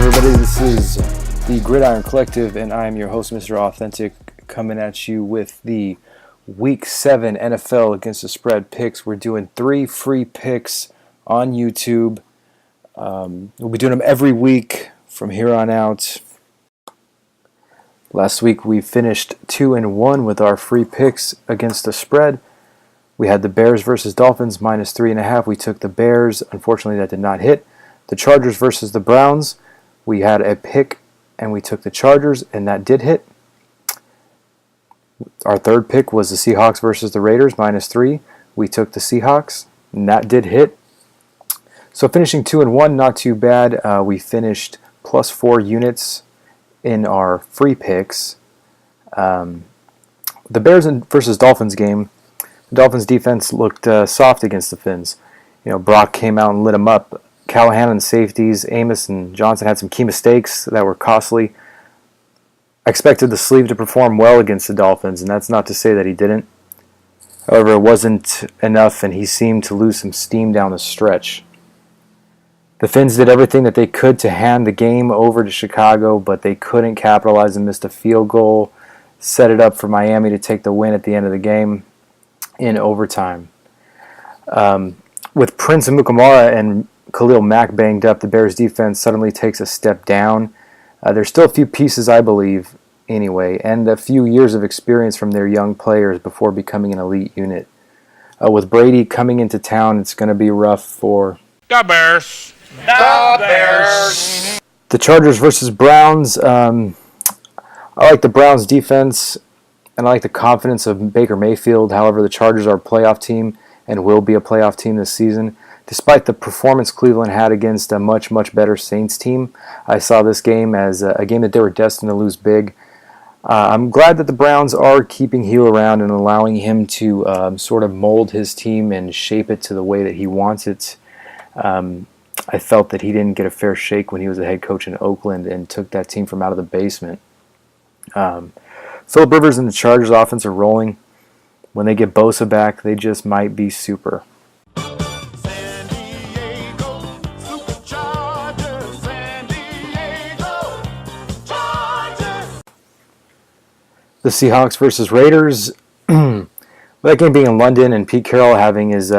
everybody? This is the Gridiron Collective, and I am your host, Mr. Authentic, coming at you with the Week 7 NFL Against the Spread picks. We're doing 3 free picks on YouTube. We'll be doing them every week from here on out. Last week we finished 2-1 with our free picks against the spread. We had the Bears versus Dolphins -3.5. We took the Bears. Unfortunately, that did not hit. The Chargers versus the Browns. We had a pick and we took the Chargers, and that did hit. Our third pick was the Seahawks versus the Raiders -3. We took the Seahawks, and that did hit. So finishing 2-1, not too bad. We finished +4 units in our free picks. The Bears versus Dolphins game, the Dolphins defense looked soft against the Fins. Brock came out and lit them up. Callahan and safeties, Amos and Johnson had some key mistakes that were costly. I expected the sleeve to perform well against the Dolphins, and that's not to say that he didn't. However, it wasn't enough, and he seemed to lose some steam down the stretch. The Fins did everything that they could to hand the game over to Chicago, but they couldn't capitalize and missed a field goal, set it up for Miami to take the win at the end of the game in overtime. With Prince Amukamara and Khalil Mack banged up, the Bears defense suddenly takes a step down. There's still a few pieces, I believe, anyway, and a few years of experience from their young players before becoming an elite unit. With Brady coming into town, it's going to be rough for the Bears. The Bears. The Chargers versus Browns. I like the Browns defense, and I like the confidence of Baker Mayfield. However, the Chargers are a playoff team and will be a playoff team this season. Despite the performance Cleveland had against a much, much better Saints team, I saw this game as a game that they were destined to lose big. I'm glad that the Browns are keeping Heel around and allowing him to sort of mold his team and shape it to the way that he wants it. I felt that he didn't get a fair shake when he was the head coach in Oakland and took that team from out of the basement. Phillip Rivers and the Chargers offense are rolling. When they get Bosa back, they just might be super. The Seahawks versus Raiders. That game being in London and Pete Carroll having his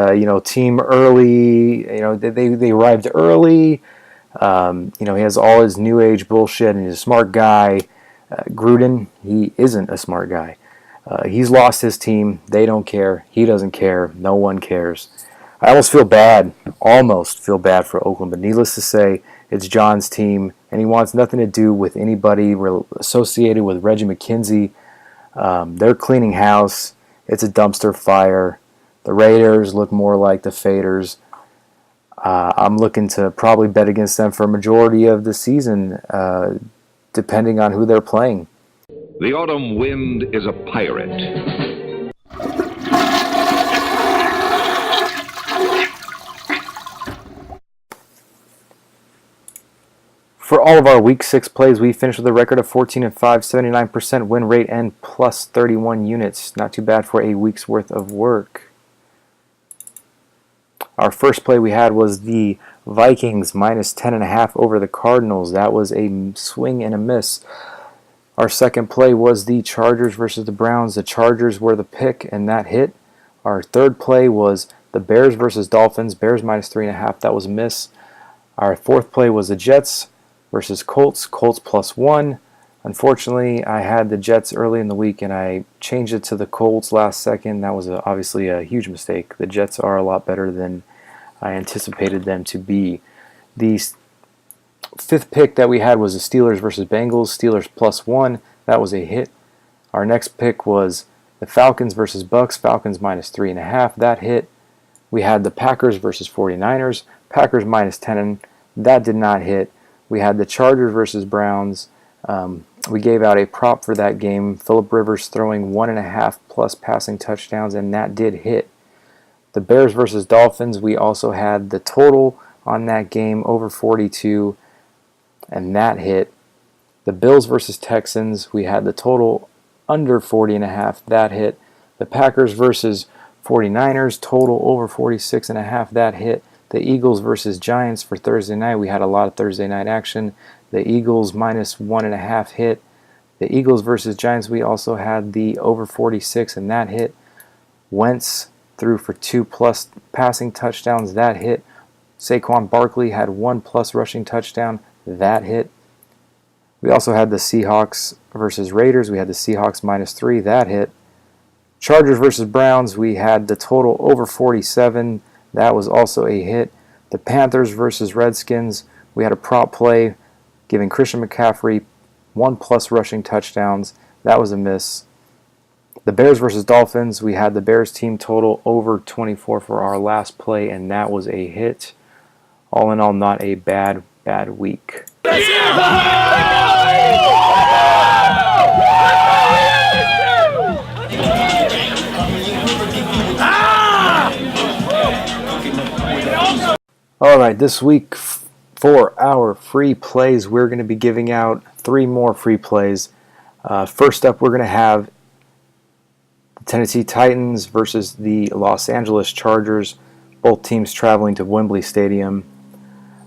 team early. They arrived early. He has all his new age bullshit, and he's a smart guy. Gruden, he isn't a smart guy. He's lost his team. They don't care. He doesn't care. No one cares. I almost feel bad for Oakland, but needless to say, it's John's team, and he wants nothing to do with anybody associated with Reggie McKenzie. They're cleaning house. It's a dumpster fire. The Raiders look more like the Faders. I'm looking to probably bet against them for a majority of the season, depending on who they're playing. The autumn wind is a pirate. For all of our Week 6 plays, we finished with a record of 14-5, 79% win rate, and plus 31 units. Not too bad for a week's worth of work. Our first play we had was the Vikings -10.5 over the Cardinals. That was a swing and a miss. Our second play was the Chargers versus the Browns. The Chargers were the pick, and that hit. Our third play was the Bears versus Dolphins. Bears -3.5. That was a miss. Our fourth play was the Jets versus Colts. Colts +1. Unfortunately, I had the Jets early in the week, and I changed it to the Colts last second. That was obviously a huge mistake. The Jets are a lot better than I anticipated them to be. The fifth pick that we had was the Steelers versus Bengals. Steelers +1. That was a hit. Our next pick was the Falcons versus Bucks. Falcons -3.5. That hit. We had the Packers versus 49ers. Packers -10. That did not hit. We had the Chargers versus Browns. We gave out a prop for that game. Phillip Rivers throwing 1.5 plus passing touchdowns, and that did hit. The Bears versus Dolphins, we also had the total on that game over 42, and that hit. The Bills versus Texans, we had the total under 40.5. That hit. The Packers versus 49ers, total over 46.5. That hit. The Eagles versus Giants for Thursday night. We had a lot of Thursday night action. The Eagles minus 1.5 hit. The Eagles versus Giants, we also had the over 46, and that hit. Wentz threw for 2+ passing touchdowns. That hit. Saquon Barkley had 1+ rushing touchdown. That hit. We also had the Seahawks versus Raiders. We had the Seahawks -3. That hit. Chargers versus Browns. We had the total over 47. That was also a hit. The Panthers versus Redskins. We had a prop play giving Christian McCaffrey 1+ rushing touchdowns. That was a miss. The Bears versus Dolphins. We had the Bears team total over 24 for our last play, and that was a hit. All in all, not a bad week. All right, this week for our free plays, we're going to be giving out 3 more free plays. First up, we're going to have the Tennessee Titans versus the Los Angeles Chargers, both teams traveling to Wembley Stadium.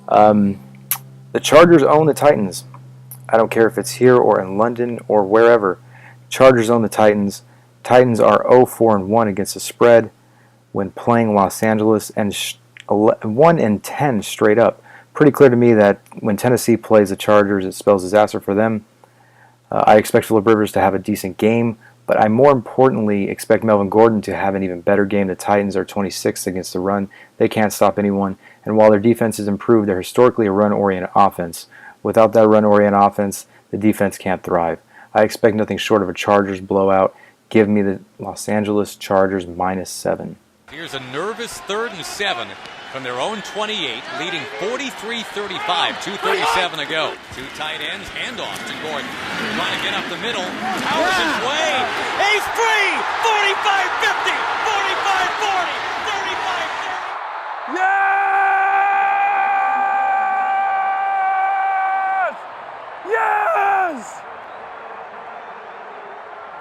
The Chargers own the Titans. I don't care if it's here or in London or wherever. Chargers own the Titans. Titans are 0-4-1 against the spread when playing Los Angeles, and 1-10 straight up. Pretty clear to me that when Tennessee plays the Chargers, it spells disaster for them. I expect Phillip Rivers to have a decent game, but I more importantly expect Melvin Gordon to have an even better game. The Titans are 26th against the run. They can't stop anyone. And while their defense has improved, they're historically a run-oriented offense. Without that run-oriented offense, the defense can't thrive. I expect nothing short of a Chargers blowout. Give me the Los Angeles Chargers -7. Here's a nervous 3rd and 7 from their own 28, leading 43-35, 2:37 to go. 2 tight ends, handoff to Gordon. Trying to get up the middle, powers his way. He's free! 45-50, 45-40, 35-30. Yes!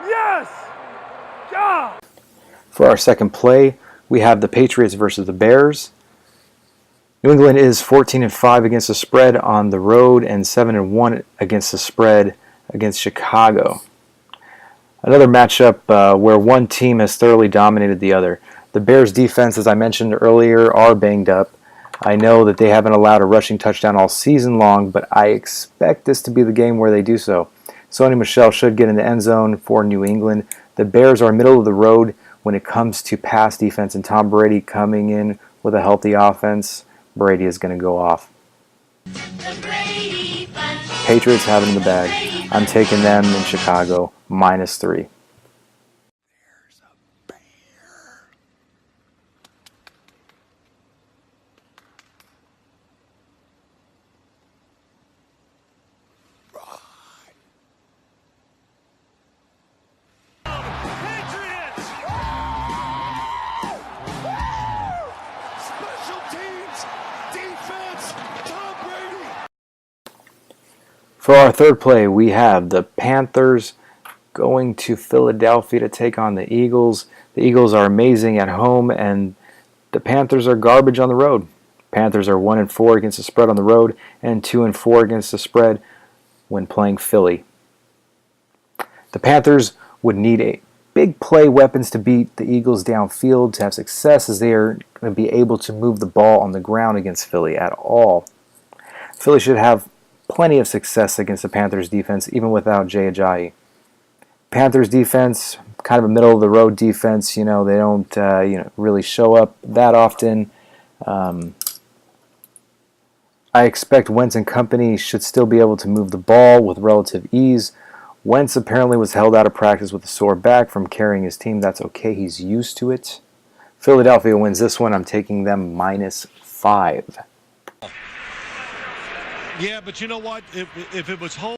Yes! God! For our second play, we have the Patriots versus the Bears. New England is 14-5 against the spread on the road and 7-1 against the spread against Chicago. Another matchup where one team has thoroughly dominated the other. The Bears defense, as I mentioned earlier, are banged up. I know that they haven't allowed a rushing touchdown all season long, but I expect this to be the game where they do so. Sony Michel should get in the end zone for New England. The Bears are middle of the road when it comes to pass defense, and Tom Brady coming in with a healthy offense, Brady is going to go off. Patriots have it in the bag. I'm taking them in Chicago, -3. For our third play, we have the Panthers going to Philadelphia to take on the Eagles. The Eagles are amazing at home, and the Panthers are garbage on the road. Panthers are 1-4 against the spread on the road and 2-4 against the spread when playing Philly. The Panthers would need a big play weapons to beat the Eagles downfield to have success, as they are going to be able to move the ball on the ground against Philly at all. Philly should have plenty of success against the Panthers defense, even without Jay Ajayi. Panthers defense, kind of a middle-of-the-road defense. They don't really show up that often. I expect Wentz and company should still be able to move the ball with relative ease. Wentz apparently was held out of practice with a sore back from carrying his team. That's okay. He's used to it. Philadelphia wins this one. I'm taking them -5. Yeah, but you know what? If it was home.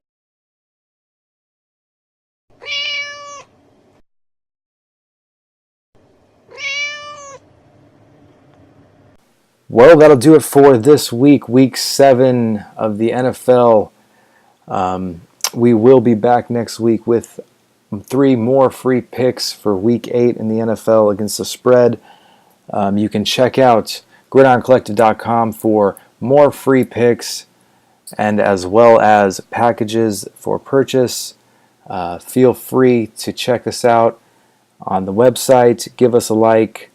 Well, that'll do it for this week, Week 7 of the NFL. We will be back next week with 3 more free picks for Week 8 in the NFL against the spread. You can check out GridironCollective.com for more free picks and as well as packages for purchase. Feel free to check us out on the website. Give us a like,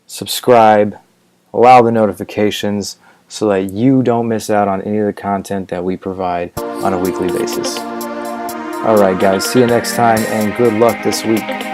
subscribe, allow the notifications so that you don't miss out on any of the content that we provide on a weekly basis. Alright guys, see you next time and good luck this week.